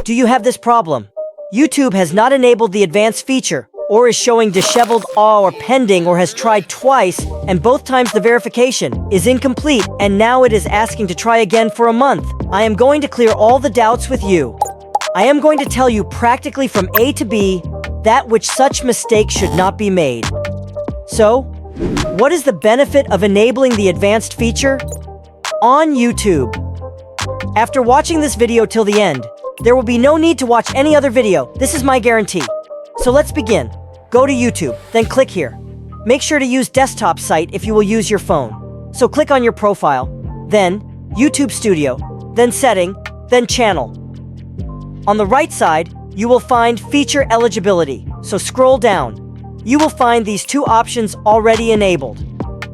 Do you have this problem? YouTube has not enabled the advanced feature, or is showing disheveled or pending, or has tried twice, and both times the verification is incomplete, and now it is asking to try again for a month. I am going to clear all the doubts with you. I am going to tell you practically from A to B that which such mistake should not be made. So, what is the benefit of enabling the advanced feature? On YouTube. After watching this video till the end, there will be no need to watch any other video. This is my guarantee. So let's begin. Go to YouTube, then click here. Make sure to use desktop site if you will use your phone. So click on your profile, then YouTube Studio, then Setting, then Channel. On the right side, you will find Feature Eligibility. So scroll down. You will find these two options already enabled.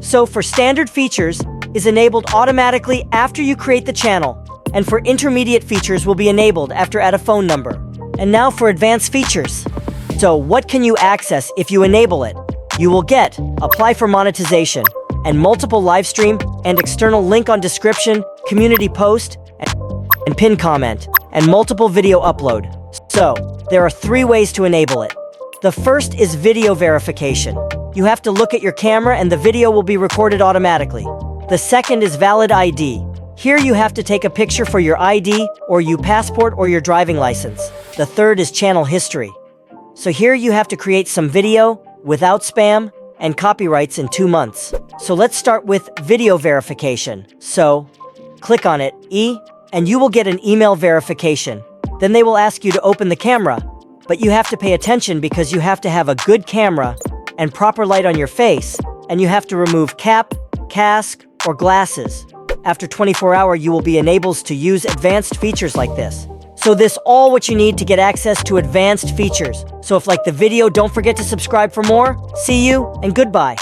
So for standard features, is enabled automatically after you create the channel, and for intermediate features will be enabled after add a phone number. And now for advanced features. So what can you access if you enable it? You will get apply for monetization, and multiple live stream, and external link on description, community post, and pin comment, and multiple video upload. So there are 3 ways to enable it. The first is video verification. You have to look at your camera and the video will be recorded automatically. The second is valid ID. Here you have to take a picture for your ID, or your passport, or your driving license. The third is channel history. So here you have to create some video, without spam, and copyrights in 2 months. So let's start with video verification. So, click on it, and you will get an email verification. Then they will ask you to open the camera, but you have to pay attention because you have to have a good camera, and proper light on your face, and you have to remove cap, cask, or glasses. After 24 hours, you will be enabled to use advanced features like this. So this all what you need to get access to advanced features. So if like the video, don't forget to subscribe for more. See you and goodbye.